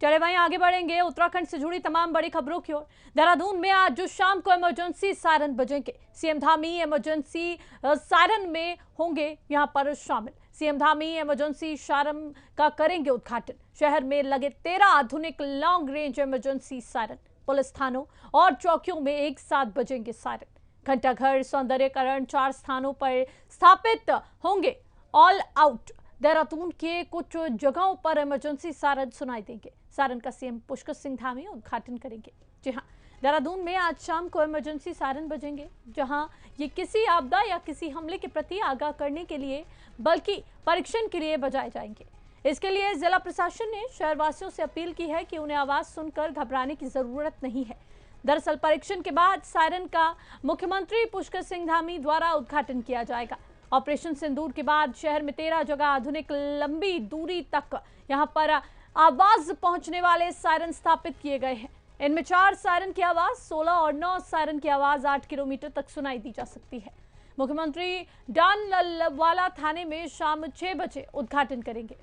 चले वहीं आगे बढ़ेंगे उत्तराखंड से जुड़ी तमाम बड़ी खबरों की ओर। देहरादून में आज जो शाम को इमरजेंसी सायरन बजेंगे, सीएम धामी इमरजेंसी सायरन में होंगे यहां पर शामिल। सीएम धामी इमरजेंसी सायरन का करेंगे उद्घाटन। शहर में लगे 13 आधुनिक long range emergency siren police थानों और चौकियों में एक साथ बजेंगे सायरन। घंटाघर, सौंदर्यकरण 4 स्थानों पर स्थापित होंगे। ऑल आउट देहरादून के कुछ जगहों पर इमरजेंसी सायरन सुनाई देंगे। सायरन का सीएम पुष्कर सिंह धामी उद्घाटन करेंगे। जी हां, देहरादून में आज शाम को इमरजेंसी सायरन बजेंगे, जहां ये किसी आपदा या किसी हमले के प्रति आगाह करने के लिए बल्कि परीक्षण के लिए बजाए जाएंगे। इसके लिए जिला प्रशासन ने शहरवासियों से अपील की है कि उन्हें आवाज सुनकर घबराने की जरूरत नहीं है। दरअसल परीक्षण के बाद सायरन का मुख्यमंत्री पुष्कर सिंह धामी द्वारा उद्घाटन किया जाएगा। ऑपरेशन सिंदूर के बाद शहर में 13 जगह आधुनिक लंबी दूरी तक यहां पर आवाज पहुंचने वाले सायरन स्थापित किए गए हैं। इनमें 4 सायरन की आवाज 16 और 9 सायरन की आवाज 8 किलोमीटर तक सुनाई दी जा सकती है। मुख्यमंत्री डानलवाला थाने में शाम 6 बजे उद्घाटन करेंगे।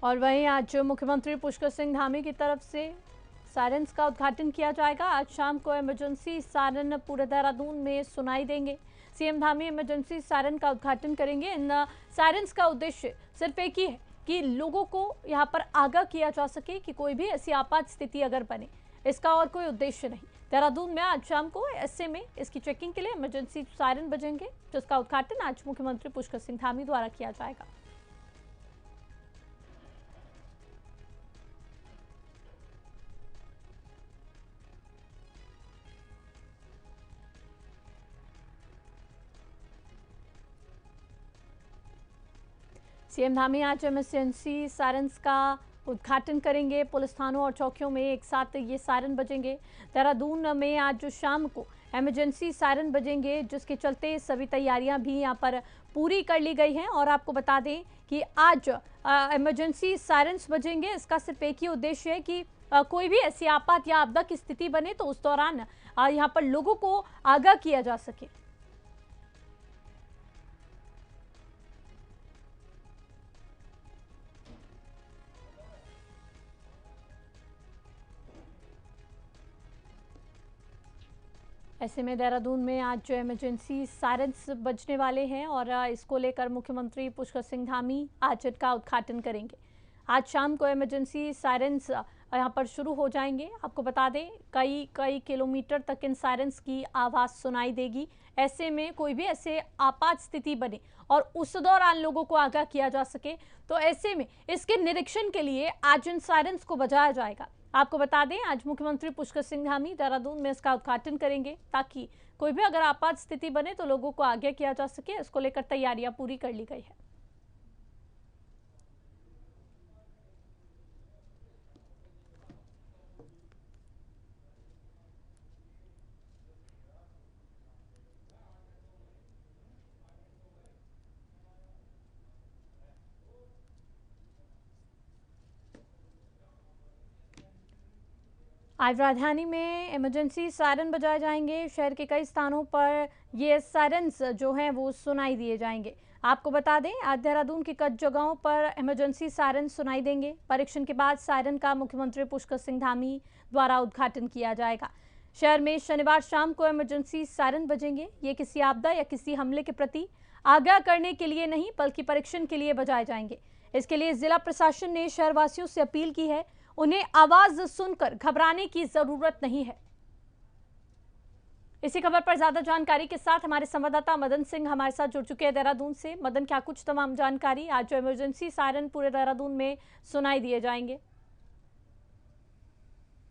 और वहीं आज मुख्यमंत्री पुष्कर सिंह धामी की तरफ से सायरन्स का उद्घाटन किया जाएगा। आज शाम को इमरजेंसी सायरन पूरे देहरादून में सुनाई देंगे। सीएम धामी इमरजेंसी सायरन का उद्घाटन करेंगे। इन सायरन्स का उद्देश्य सिर्फ एक ही है कि लोगों को यहाँ पर आगाह किया जा सके कि कोई भी ऐसी आपात स्थिति अगर बने, इसका और कोई उद्देश्य नहीं। देहरादून में आज शाम को ऐसे में इसकी चेकिंग के लिए इमरजेंसी सायरन बजेंगे, जिसका उद्घाटन आज मुख्यमंत्री पुष्कर सिंह धामी द्वारा किया जाएगा। सीएम धामी आज इमरजेंसी सायरन्स का उद्घाटन करेंगे। पुलिस थानों और चौकियों में एक साथ ये सायरन बजेंगे। देहरादून में आज शाम को इमरजेंसी सायरन बजेंगे, जिसके चलते सभी तैयारियां भी यहां पर पूरी कर ली गई हैं। और आपको बता दें कि आज इमरजेंसी सायरन्स बजेंगे, इसका सिर्फ एक ही उद्देश्य है कि कोई भी ऐसी आपात या आपदा की स्थिति बने तो उस दौरान यहाँ पर लोगों को आगाह किया जा सके। ऐसे में देहरादून में आज जो इमरजेंसी सायरन्स बजने वाले हैं और इसको लेकर मुख्यमंत्री पुष्कर सिंह धामी आज इनका उद्घाटन करेंगे। आज शाम को इमरजेंसी सायरन्स यहाँ पर शुरू हो जाएंगे। आपको बता दें कई किलोमीटर तक इन सायरन्स की आवाज़ सुनाई देगी। ऐसे में कोई भी ऐसे आपात स्थिति बने और उस दौरान लोगों को आगाह किया जा सके, तो ऐसे में इसके निरीक्षण के लिए आज इन सायरन्स को बजाया जाएगा। आपको बता दें आज मुख्यमंत्री पुष्कर सिंह धामी देहरादून में इसका उद्घाटन करेंगे, ताकि कोई भी अगर आपात स्थिति बने तो लोगों को आगाह किया जा सके। इसको लेकर तैयारियां पूरी कर ली गई है। आज राजधानी में इमरजेंसी सायरन बजाए जाएंगे। शहर के कई स्थानों पर ये सायरन्स जो हैं वो सुनाई दिए जाएंगे। आपको बता दें आज देहरादून की कुछ जगहों पर इमरजेंसी सायरन सुनाई देंगे। परीक्षण के बाद सायरन का मुख्यमंत्री पुष्कर सिंह धामी द्वारा उद्घाटन किया जाएगा। शहर में शनिवार शाम को इमरजेंसी सायरन बजेंगे। ये किसी आपदा या किसी हमले के प्रति आगाह करने के लिए नहीं, बल्कि परीक्षण के लिए बजाए जाएंगे। इसके लिए जिला प्रशासन ने शहरवासियों से अपील की है, उन्हें आवाज सुनकर घबराने की जरूरत नहीं है। इसी खबर पर ज्यादा जानकारी के साथ हमारे संवाददाता मदन सिंह हमारे साथ जुड़ चुके हैं देहरादून से। मदन, क्या कुछ तमाम जानकारी, आज जो इमरजेंसी सायरन पूरे देहरादून में सुनाई दिए जाएंगे?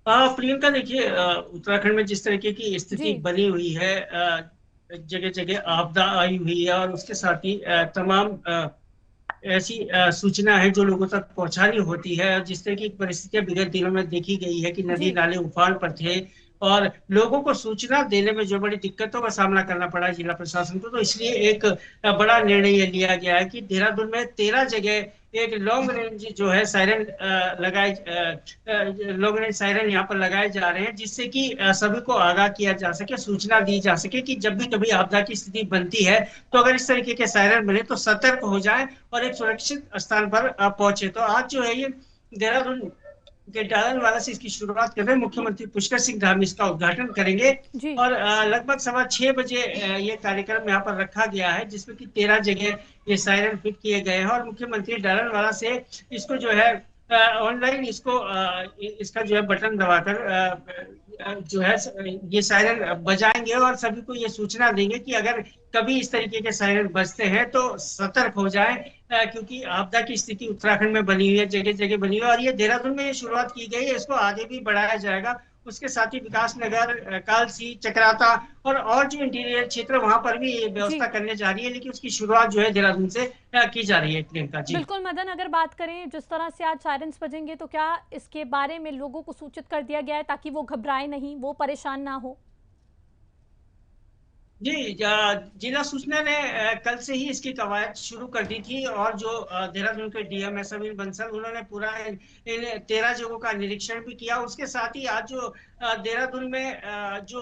प्रियंका, देखिए उत्तराखंड में जिस तरीके की स्थिति बनी हुई है, जगह जगह आपदा आई हुई है और उसके साथ ही तमाम ऐसी सूचना है जो लोगों तक पहुंचानी होती है। जिस तरह की परिस्थितियां विगत दिनों में देखी गई है कि नदी नाले उफान पर थे और लोगों को सूचना देने में जो बड़ी दिक्कतों का सामना करना पड़ा जिला प्रशासन को, तो इसलिए एक बड़ा निर्णय लिया गया है कि देहरादून में 13 जगह एक लॉन्ग रेंज जो है सायरन लगाए लॉन्ग रेंज सायरन यहाँ पर लगाए जा रहे हैं, जिससे कि सभी को आगाह किया जा सके, सूचना दी जा सके कि जब भी कभी आपदा की स्थिति बनती है तो अगर इस तरीके के सायरन बने तो सतर्क हो जाए और एक सुरक्षित स्थान पर पहुंचे। तो आज जो है ये देहरादून के डालनवाला से इसकी शुरुआत कर रहे हैं। मुख्यमंत्री पुष्कर सिंह धामी इसका उद्घाटन करेंगे जी और लगभग 6:15 बजे ये कार्यक्रम यहाँ पर रखा गया है, जिसमें कि 13 जगह ये सायरन फिट किए गए हैं और मुख्यमंत्री डालनवाला से इसको जो है ऑनलाइन इसको इसका जो है बटन दबाकर जो है ये सायरन बजाएंगे और सभी को ये सूचना देंगे कि अगर कभी इस तरीके के सायरन बजते हैं तो सतर्क हो जाएं, क्योंकि आपदा की स्थिति उत्तराखंड में बनी हुई है, जगह जगह बनी हुई है और ये देहरादून में ये शुरुआत की गई है, इसको आगे भी बढ़ाया जाएगा। उसके साथ ही विकास नगर, कालसी, चक्राता और जो इंटीरियर क्षेत्र वहां पर भी ये जी व्यवस्था करने जा रही है, लेकिन उसकी शुरुआत जो है देहरादून से की जा रही है। प्रियंका जी। बिल्कुल मदन, अगर बात करें जिस तरह से आज सायरन्स बजेंगे तो क्या इसके बारे में लोगों को सूचित कर दिया गया है ताकि वो घबराए नहीं, वो परेशान ना हो? जी, जिला सूचना ने कल से ही इसकी कवायद शुरू कर दी थी और जो देहरादून के डीएम है समीर बंसल, उन्होंने पूरा इन 13 जगहों का निरीक्षण भी किया। उसके साथ ही आज जो देहरादून में जो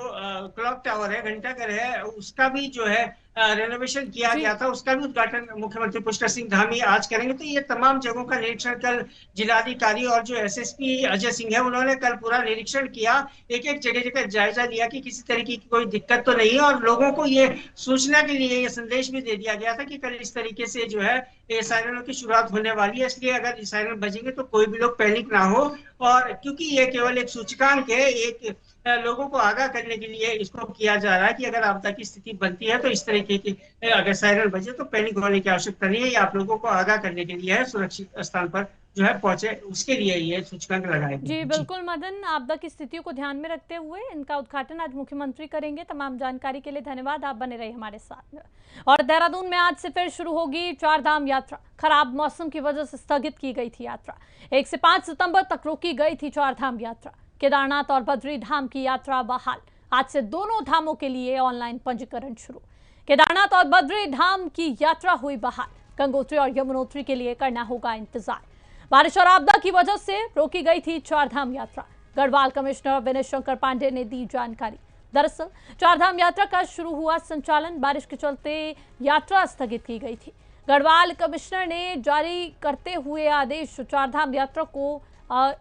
क्लॉक टावर है, घंटाघर है, उसका भी जो है रेनोवेशन किया जी गया था, उसका भी उद्घाटन मुख्यमंत्री पुष्कर सिंह धामी आज करेंगे। तो ये तमाम जगहों का निरीक्षण कल जिलाधिकारी और जो एसएसपी अजय सिंह है, उन्होंने कल पूरा निरीक्षण किया, एक एक जगह जगह जायजा लिया कि किसी तरीके की कोई दिक्कत तो नहीं है और लोगों को ये सूचना के लिए ये संदेश भी दे दिया गया था कि कल इस तरीके से जो है ये सायरनों की शुरुआत होने वाली है, इसलिए अगर सायरन बजेंगे तो कोई भी लोग पैनिक ना हो। और क्योंकि ये केवल एक सूचकांक है, एक लोगों को आगाह करने के लिए इसको किया जा रहा है कि अगर आपदा की स्थिति बनती है तो इस तरीके की अगर सायरन बजे तो पैनिक होने की आवश्यकता नहीं है। ये आप लोगों को आगाह करने के लिए है, सुरक्षित स्थान पर जो है पहुंचे उसके लिए ये सूचकांक लगाए गए जी हैं। जी। बिल्कुल मदन, आपदा की स्थितियों को ध्यान में रखते हुए इनका उद्घाटन आज मुख्यमंत्री करेंगे। तमाम जानकारी के लिए धन्यवाद, आप बने रहे हमारे साथ। और देहरादून में आज से फिर शुरू होगी चार धाम यात्रा। खराब मौसम की वजह से स्थगित की गई थी यात्रा। 1 से 5 सितंबर तक रोकी गई थी चार धाम यात्रा। केदारनाथ और बद्री धाम की यात्रा बहाल। आज से दोनों धामों के लिए ऑनलाइन पंजीकरण शुरू। केदारनाथ और बद्री धाम की यात्रा हुई बहाल। गंगोत्री और यमुनोत्री के लिए करना होगा इंतजार। बारिश और आपदा की वजह से रोकी गई थी चारधाम यात्रा। गढ़वाल कमिश्नर विनय शंकर पांडे ने दी जानकारी। दरअसल चारधाम यात्रा का शुरू हुआ संचालन बारिश के चलते यात्रा स्थगित की गई थी। गढ़वाल कमिश्नर ने जारी करते हुए आदेश चारधाम यात्रा को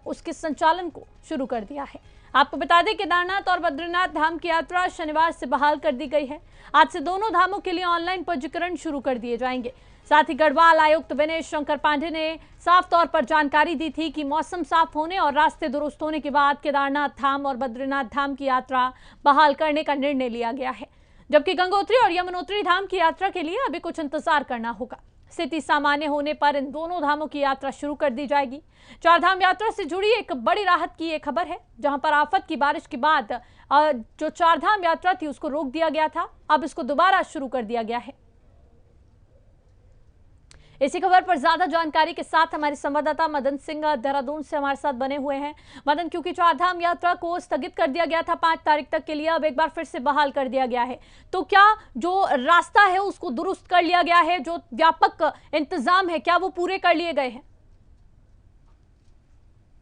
उसके संचालन को शुरू कर दिया है। आपको बता दें केदारनाथ और बद्रीनाथ धाम की यात्रा शनिवार से बहाल कर दी गई है। आज से दोनों धामों के लिए ऑनलाइन पंजीकरण शुरू कर दिए जाएंगे। साथ ही गढ़वाल आयुक्त विनय शंकर पांडे ने साफ तौर पर जानकारी दी थी कि मौसम साफ होने और रास्ते दुरुस्त होने के बाद केदारनाथ धाम और बद्रीनाथ धाम की यात्रा बहाल करने का निर्णय लिया गया है, जबकि गंगोत्री और यमुनोत्री धाम की यात्रा के लिए अभी कुछ इंतजार करना होगा। स्थिति सामान्य होने पर इन दोनों धामों की यात्रा शुरू कर दी जाएगी। चारधाम यात्रा से जुड़ी एक बड़ी राहत की एक खबर है, जहां पर आफत की बारिश के बाद जो चारधाम यात्रा थी उसको रोक दिया गया था, अब इसको दोबारा शुरू कर दिया गया है। इसी खबर पर ज्यादा जानकारी के साथ हमारे संवाददाता मदन सिंह देहरादून से हमारे साथ बने हुए हैं। मदन, क्योंकि चारधाम यात्रा को स्थगित कर दिया गया था 5 तारीख तक के लिए, अब एक बार फिर से बहाल कर दिया गया है, तो क्या जो रास्ता है उसको दुरुस्त कर लिया गया है? जो व्यापक इंतजाम है क्या वो पूरे कर लिए गए हैं?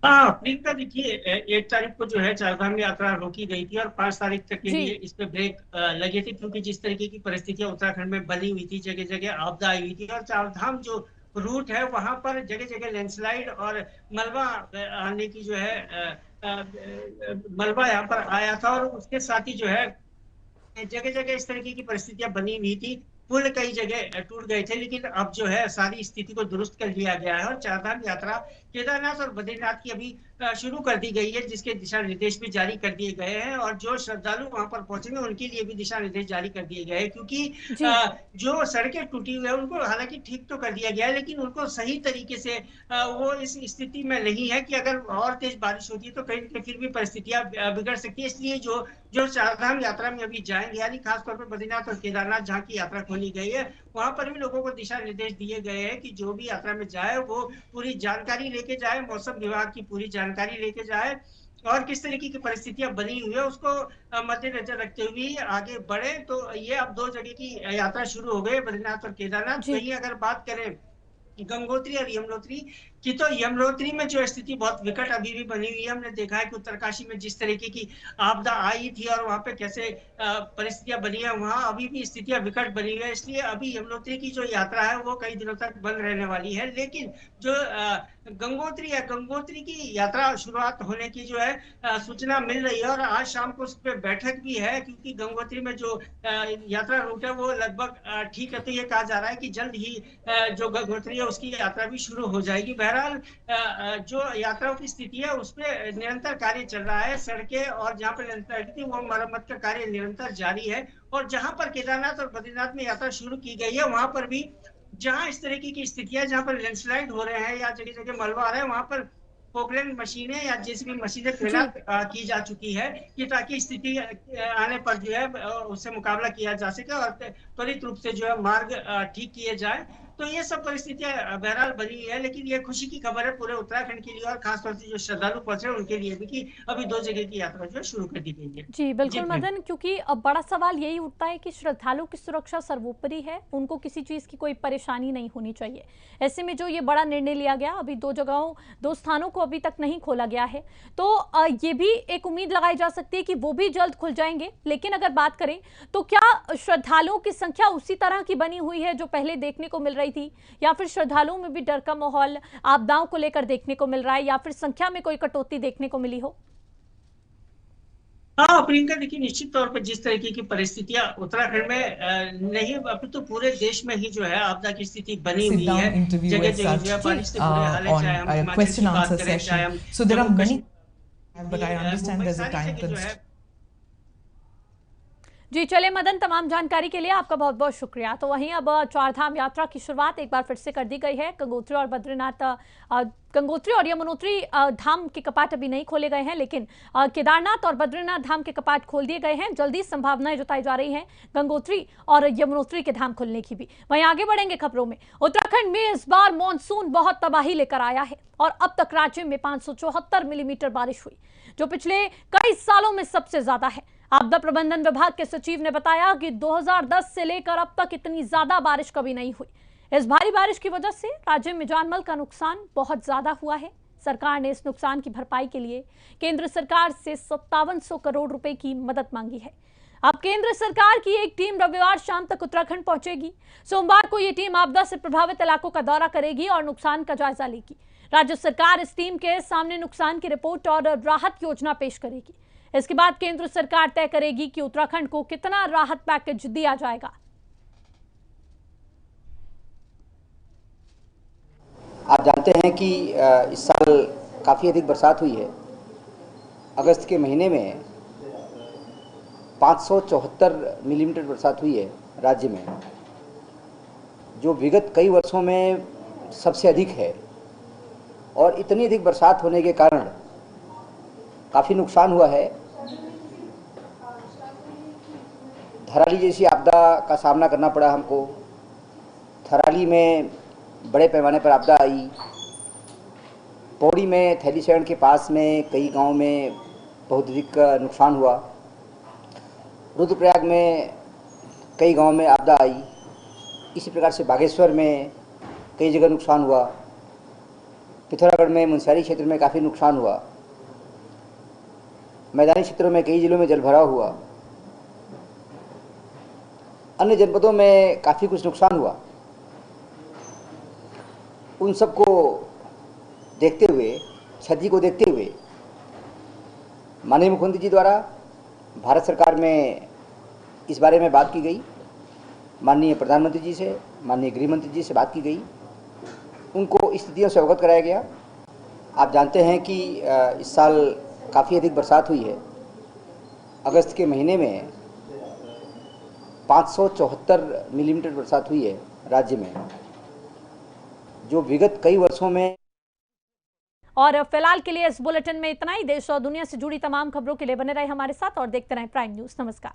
हाँ प्रियंका, देखिए 1 तारीख को जो है चारधाम यात्रा रोकी गई थी और 5 तारीख तक के लिए इस पे ब्रेक लगे थे, क्योंकि जिस तरीके की परिस्थितियां उत्तराखंड में बनी हुई थी, जगह जगह आपदा आई हुई थी और चारधाम जो रूट है वहां पर जगह जगह लैंडस्लाइड और मलबा आने की जो है मलबा यहाँ पर आया था और उसके साथ ही जो है जगह जगह इस तरीके की परिस्थितियां बनी हुई थी। पुल कई जगह टूट गए थे, लेकिन अब जो है सारी स्थिति को दुरुस्त कर लिया गया है और चारधाम यात्रा केदारनाथ और बद्रीनाथ की अभी शुरू कर दी गई है, जिसके दिशा निर्देश भी जारी कर दिए गए हैं और जो श्रद्धालु वहां पर पहुंचेंगे उनके लिए भी दिशा निर्देश जारी कर दिए गए हैं, क्योंकि जो सड़कें टूटी हुई है उनको हालांकि ठीक तो कर दिया गया है, लेकिन उनको सही तरीके से वो इस स्थिति में नहीं है कि अगर और तेज बारिश होती है तो कहीं फिर भी परिस्थितियां बिगड़ सकती है। इसलिए जो जो चारधाम यात्रा में अभी जाएंगे, यानी खासतौर पर बद्रीनाथ और केदारनाथ जहाँ की यात्रा खोली गई है, वहां पर भी लोगों को दिशा निर्देश दिए गए हैं कि जो भी यात्रा में जाए वो पूरी जानकारी लेके जाए, मौसम विभाग की पूरी जानकारी लेके जाए और किस तरीके की परिस्थितियां बनी हुई है उसको मद्देनजर रखते हुए आगे बढ़े। तो ये अब 2 जगह की यात्रा शुरू हो गई, बद्रीनाथ और केदारनाथ। कहीं अगर बात करें गंगोत्री और यमुनोत्री की। तो यमुनोत्री में जो स्थिति बहुत विकट अभी भी बनी हुई है। हमने देखा है कि उत्तरकाशी में जिस तरीके की आपदा आई थी और वहां पे कैसे परिस्थितियां बनी है, वहां अभी भी स्थितियां विकट बनी हुई है। इसलिए अभी यमुनोत्री की जो यात्रा है वो कई दिनों तक बंद रहने वाली है। लेकिन जो गंगोत्री की यात्रा शुरुआत होने की जो है सूचना मिल रही है, और आज शाम को उस पर बैठक भी है, क्योंकि गंगोत्री में जो यात्रा रूट है वो लगभग ठीक है। तो ये कहा जा रहा है कि जल्द ही जो गंगोत्री है उसकी यात्रा भी शुरू हो जाएगी। बहरहाल जो यात्राओं की स्थिति है उस पर निरंतर कार्य चल रहा है। सड़कें और जहाँ पर थी वो मरम्मत का कार्य निरंतर जारी है। और जहां पर केदारनाथ और बद्रीनाथ में यात्रा शुरू की गई है, वहां पर भी जहां इस तरीके की स्थितियां, जहां पर लैंडस्लाइड हो रहे हैं या जगह जगह मलबा आ रहा है, वहां पर पोकलैंड मशीनें या जेसीबी मशीनें तैनात की जा चुकी है, कि ताकि स्थिति आने पर जो है उससे मुकाबला किया जा सके और त्वरित रूप से जो है मार्ग ठीक किए जाए। तो ये सब परिस्थितियां बहरहाल बनी हुई है। लेकिन ये खुशी की खबर है पूरे उत्तराखंड के लिए, और खासतौर से जो श्रद्धालु पहुंचे उनके लिए भी, कि अभी 2 जगह की यात्रा जो है शुरू कर दी गई है। जी बिल्कुल मदन, क्योंकि अब बड़ा सवाल यही उठता है कि श्रद्धालुओं की सुरक्षा सर्वोपरि है, उनको किसी चीज की कोई परेशानी नहीं होनी चाहिए। ऐसे में जो ये बड़ा निर्णय लिया गया, अभी 2 स्थानों को अभी तक नहीं खोला गया है, तो ये भी एक उम्मीद लगाई जा सकती है कि वो भी जल्द खुल जाएंगे। लेकिन अगर बात करें तो क्या श्रद्धालुओं की संख्या उसी तरह की बनी हुई है जो पहले देखने को मिल रही थी, या फिर श्रद्धालुओं में भी डर का माहौल आपदाओं को लेकर देखने को मिल रहा है, या फिर संख्या में कोई कटौती देखने को मिली हो? हाँ प्रियंका, देखिए निश्चित तौर पर जिस तरीके की परिस्थितियां उत्तराखंड में नहीं, अब तो पूरे देश में ही जो है आपदा की स्थिति बनी हुई है। जगह जगह जो है बारिश से बुरे हाल है, चाहे हम हिमाचल की बात करें, चाहे हम जम्मू कश्मीर, मुंबई, सारी जगह जो है। जी चले मदन, तमाम जानकारी के लिए आपका बहुत बहुत शुक्रिया। तो वहीं अब चारधाम यात्रा की शुरुआत एक बार फिर से कर दी गई है। गंगोत्री और बद्रीनाथ, गंगोत्री और यमुनोत्री धाम के कपाट अभी नहीं खोले गए हैं, लेकिन केदारनाथ और बद्रीनाथ धाम के कपाट खोल दिए गए हैं। जल्दी संभावनाएं जताई जा रही हैं गंगोत्री और यमुनोत्री के धाम खुलने की भी। वहीं आगे बढ़ेंगे खबरों में। उत्तराखंड में इस बार मानसून बहुत तबाही लेकर आया है और अब तक राज्य में 574 मिलीमीटर बारिश हुई, जो पिछले कई सालों में सबसे ज्यादा है। आपदा प्रबंधन विभाग के सचिव ने बताया कि 2010 से लेकर अब तक इतनी ज्यादा बारिश कभी नहीं हुई। इस भारी बारिश की वजह से राज्य में जानमाल का नुकसान बहुत ज्यादा हुआ है। सरकार ने इस नुकसान की भरपाई के लिए केंद्र सरकार से 5700 करोड़ रुपए की मदद मांगी है। अब केंद्र सरकार की एक टीम रविवार शाम तक उत्तराखंड पहुंचेगी। सोमवार को यह टीम आपदा से प्रभावित इलाकों का दौरा करेगी और नुकसान का जायजा लेगी। राज्य सरकार इस टीम के सामने नुकसान की रिपोर्ट और राहत योजना पेश करेगी। इसके बाद केंद्र सरकार तय करेगी कि उत्तराखंड को कितना राहत पैकेज दिया जाएगा। आप जानते हैं कि इस साल काफ़ी अधिक बरसात हुई है। अगस्त के महीने में 574 मिलीमीटर बरसात हुई है राज्य में, जो विगत कई वर्षों में सबसे अधिक है। और इतनी अधिक बरसात होने के कारण काफ़ी नुकसान हुआ है। थराली जैसी आपदा का सामना करना पड़ा हमको। थराली में बड़े पैमाने पर आपदा आई। पौड़ी में थैलीसैंण के पास में कई गांव में बहुत अधिक नुकसान हुआ। रुद्रप्रयाग में कई गांव में आपदा आई। इसी प्रकार से बागेश्वर में कई जगह नुकसान हुआ। पिथौरागढ़ में मुनस्यारी क्षेत्र में काफ़ी नुकसान हुआ। मैदानी क्षेत्रों में कई जिलों में जलभराव हुआ। अन्य जनपदों में काफ़ी कुछ नुकसान हुआ। उन सबको देखते हुए, क्षति को देखते हुए, माननीय मुख्यमंत्री जी द्वारा भारत सरकार में इस बारे में बात की गई। माननीय प्रधानमंत्री जी से, माननीय गृह मंत्री जी से बात की गई। उनको स्थितियों से अवगत कराया गया। आप जानते हैं कि इस साल काफ़ी अधिक बरसात हुई है। अगस्त के महीने में 574 मिलीमीटर बरसात हुई है राज्य में, जो विगत कई वर्षों में। और फिलहाल के लिए इस बुलेटिन में इतना ही। देश और दुनिया से जुड़ी तमाम खबरों के लिए बने रहे हमारे साथ और देखते रहें प्राइम न्यूज़। नमस्कार।